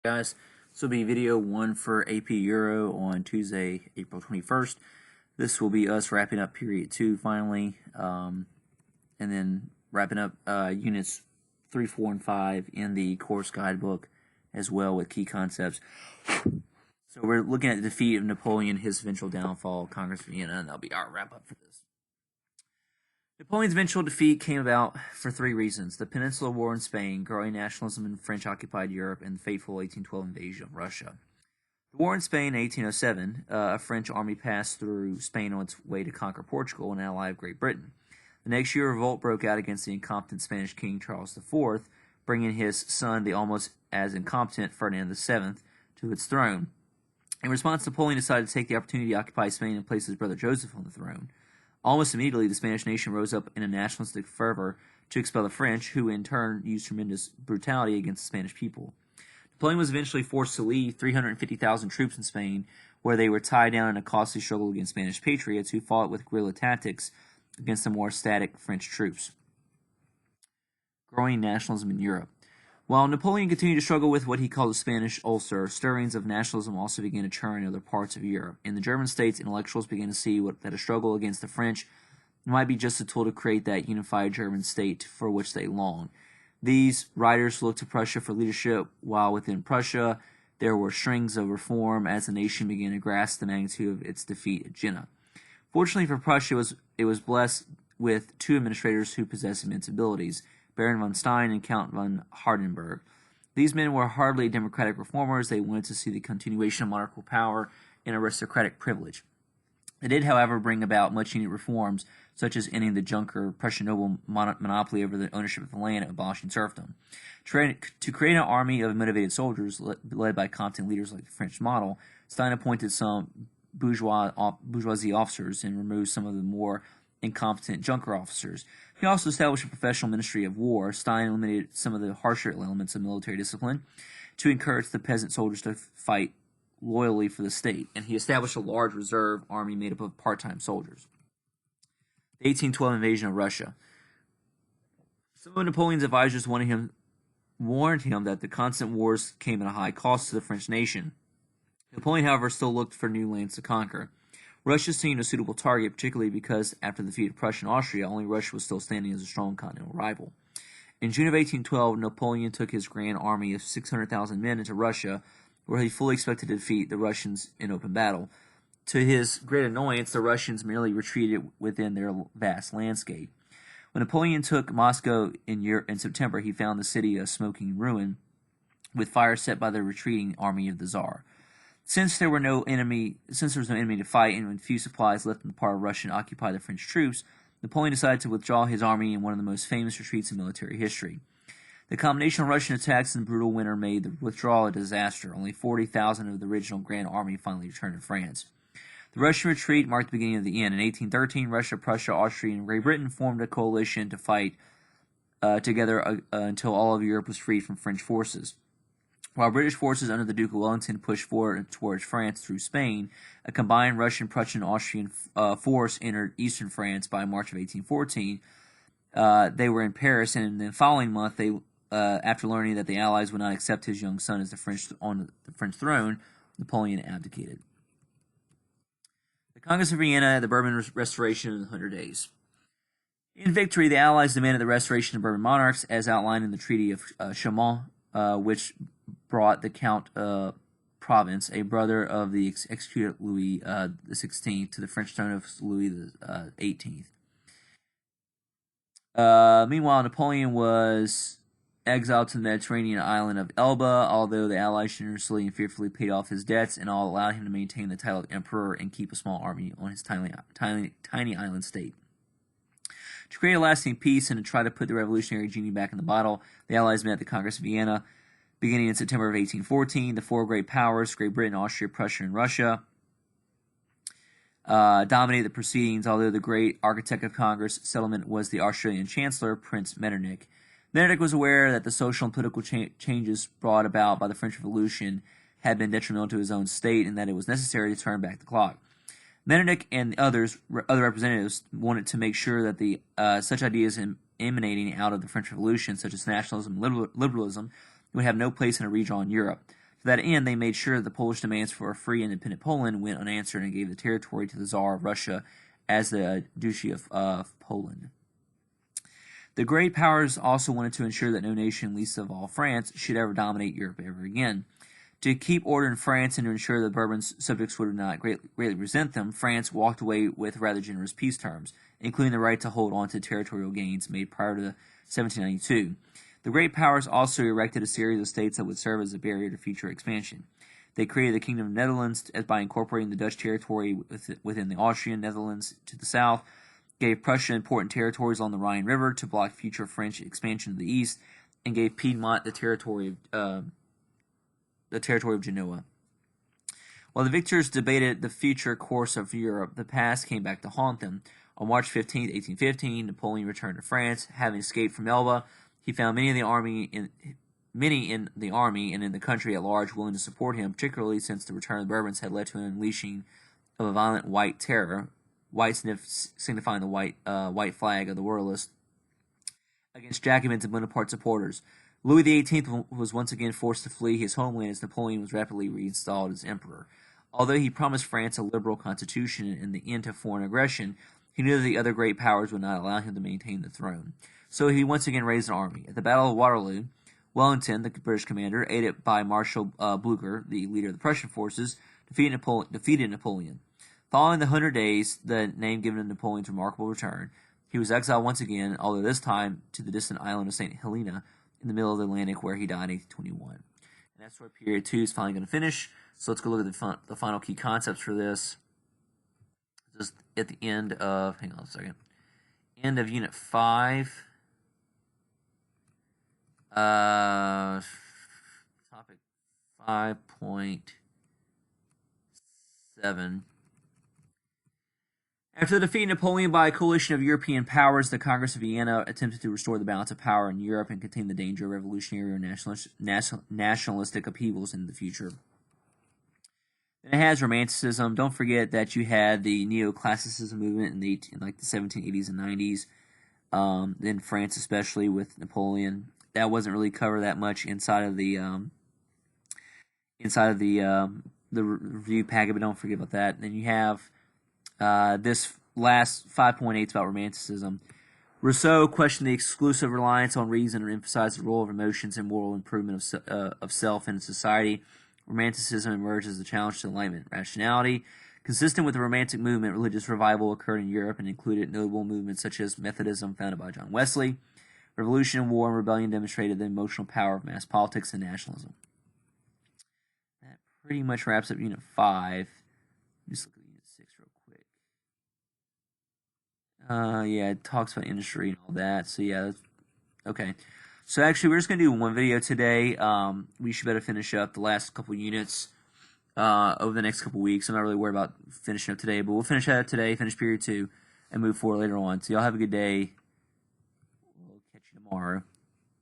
Guys, this will be video 1 for AP Euro on Tuesday, April 21st. This will be us wrapping up period 2 finally, and then wrapping up units 3, 4, and 5 in the course guidebook as well with key concepts. So we're looking at the defeat of Napoleon, his eventual downfall, Congress of Vienna, and that'll be our wrap up for this. Napoleon's eventual defeat came about for 3 reasons: the Peninsula War in Spain, growing nationalism in French-occupied Europe, and the fateful 1812 invasion of Russia. The war in Spain in 1807, a French army passed through Spain on its way to conquer Portugal, an ally of Great Britain. The next year, a revolt broke out against the incompetent Spanish king Charles IV, bringing his son, the almost as incompetent Ferdinand VII, to its throne. In response, Napoleon decided to take the opportunity to occupy Spain and place his brother Joseph on the throne. Almost immediately, the Spanish nation rose up in a nationalistic fervor to expel the French, who in turn used tremendous brutality against the Spanish people. Napoleon was eventually forced to leave 350,000 troops in Spain, where they were tied down in a costly struggle against Spanish patriots who fought with guerrilla tactics against the more static French troops. Growing nationalism in Europe. While Napoleon continued to struggle with what he called the Spanish ulcer, stirrings of nationalism also began to churn in other parts of Europe. In the German states, intellectuals began to see that a struggle against the French might be just a tool to create that unified German state for which they longed. These writers looked to Prussia for leadership, while within Prussia there were strings of reform as the nation began to grasp the magnitude of its defeat at Jena. Fortunately for Prussia, it was blessed with 2 administrators who possessed immense abilities: Baron von Stein and Count von Hardenberg. These men were hardly democratic reformers. They wanted to see the continuation of monarchical power and aristocratic privilege. They did, however, bring about much-needed reforms, such as ending the Junker Prussian noble monopoly over the ownership of the land and abolishing serfdom. To create an army of motivated soldiers, led by competent leaders like the French model, Stein appointed some bourgeoisie officers and removed some of the more incompetent Junker officers. He also established a professional ministry of war. Stein eliminated some of the harsher elements of military discipline to encourage the peasant soldiers to fight loyally for the state, and he established a large reserve army made up of part-time soldiers. The 1812 invasion of Russia. Some of Napoleon's advisors warned him that the constant wars came at a high cost to the French nation. Napoleon, however, still looked for new lands to conquer. Russia seemed a suitable target, particularly because after the defeat of Prussia and Austria, only Russia was still standing as a strong continental rival. In June of 1812, Napoleon took his grand army of 600,000 men into Russia, where he fully expected to defeat the Russians in open battle. To his great annoyance, the Russians merely retreated within their vast landscape. When Napoleon took Moscow in September, he found the city a smoking ruin, with fire set by the retreating army of the Tsar. Since there was no enemy to fight, and with few supplies left in the part of Russia to occupy the French troops, Napoleon decided to withdraw his army in one of the most famous retreats in military history. The combination of Russian attacks and brutal winter made the withdrawal a disaster. Only 40,000 of the original Grand Army finally returned to France. The Russian retreat marked the beginning of the end. In 1813, Russia, Prussia, Austria, and Great Britain formed a coalition to fight together until all of Europe was freed from French forces. While British forces under the Duke of Wellington pushed forward towards France through Spain, a combined Russian, Prussian, and Austrian force entered eastern France by March of 1814. They were in Paris, and in the following month, after learning that the Allies would not accept his young son as on the French throne, Napoleon abdicated. The Congress of Vienna, the Bourbon Restoration in 100 days. In victory, the Allies demanded the restoration of Bourbon monarchs, as outlined in the Treaty of Chaumont, which brought the Count Provence, a brother of the executed Louis XVI, to the French throne of Louis XVIII. Meanwhile, Napoleon was exiled to the Mediterranean island of Elba, although the Allies generously and fearfully paid off his debts and all allowed him to maintain the title of emperor and keep a small army on his tiny island state. To create a lasting peace and to try to put the revolutionary genie back in the bottle, the Allies met at the Congress of Vienna, beginning in September of 1814. The 4 great powers, Great Britain, Austria, Prussia, and Russia, dominated the proceedings, although the great architect of Congress settlement was the Austrian Chancellor, Prince Metternich. Metternich was aware that the social and political changes brought about by the French Revolution had been detrimental to his own state and that it was necessary to turn back the clock. Metternich and other representatives wanted to make sure that such ideas emanating out of the French Revolution, such as nationalism and liberalism, would have no place in a region in Europe. For that end, they made sure that the Polish demands for a free, independent Poland went unanswered and gave the territory to the Tsar of Russia as the Duchy of Poland. The great powers also wanted to ensure that no nation, least of all France, should ever dominate Europe ever again. To keep order in France and to ensure that Bourbon's subjects would not greatly resent them, France walked away with rather generous peace terms, including the right to hold on to territorial gains made prior to 1792. The great powers also erected a series of states that would serve as a barrier to future expansion. They created the Kingdom of the Netherlands by incorporating the Dutch territory within the Austrian Netherlands to the south, gave Prussia important territories on the Rhine River to block future French expansion to the east, and gave Piedmont the territory of Genoa. While the victors debated the future course of Europe, the past came back to haunt them. On March 15, 1815, Napoleon returned to France. Having escaped from Elba, he found many in the army and in the country at large willing to support him, particularly since the return of the Bourbons had led to an unleashing of a violent white terror, white signifying the white flag of the Royalists, against Jacobins and Bonaparte supporters. Louis XVIII was once again forced to flee his homeland as Napoleon was rapidly reinstalled as emperor. Although he promised France a liberal constitution and the end to foreign aggression, he knew that the other great powers would not allow him to maintain the throne. So he once again raised an army. At the Battle of Waterloo, Wellington, the British commander, aided by Marshal Blucher, the leader of the Prussian forces, defeated Napoleon. Following the 100 Days, the name given to Napoleon's remarkable return, he was exiled once again, although this time to the distant island of St. Helena in the middle of the Atlantic, where he died in 1821. And that's where period 2 is finally going to finish. So let's go look at the final key concepts for this. Just at the end of, hang on a second, end of Unit 5. Topic 5.7. After the defeat of Napoleon by a coalition of European powers, the Congress of Vienna attempted to restore the balance of power in Europe and contain the danger of revolutionary or nationalistic upheavals in the future. Then it has Romanticism. Don't forget that you had the Neoclassicism movement in the 1780s and 90s, in France especially with Napoleon. That wasn't really covered that much inside of the review packet, but don't forget about that. Then you have this last 5.8 about Romanticism. Rousseau questioned the exclusive reliance on reason and emphasized the role of emotions and moral improvement of self in society. Romanticism emerged as a challenge to Enlightenment rationality. Consistent with the Romantic movement, religious revival occurred in Europe and included notable movements such as Methodism, founded by John Wesley. Revolution, war, and rebellion demonstrated the emotional power of mass politics and nationalism. That pretty much wraps up Unit 5. Just look at Unit 6 real quick. Yeah, it talks about industry and all that. So yeah, okay. So actually, we're just going to do one video today. We should better finish up the last couple units over the next couple weeks. I'm not really worried about finishing up today, but we'll finish that up today, finish period 2, and move forward later on. So y'all have a good day. We'll catch you tomorrow.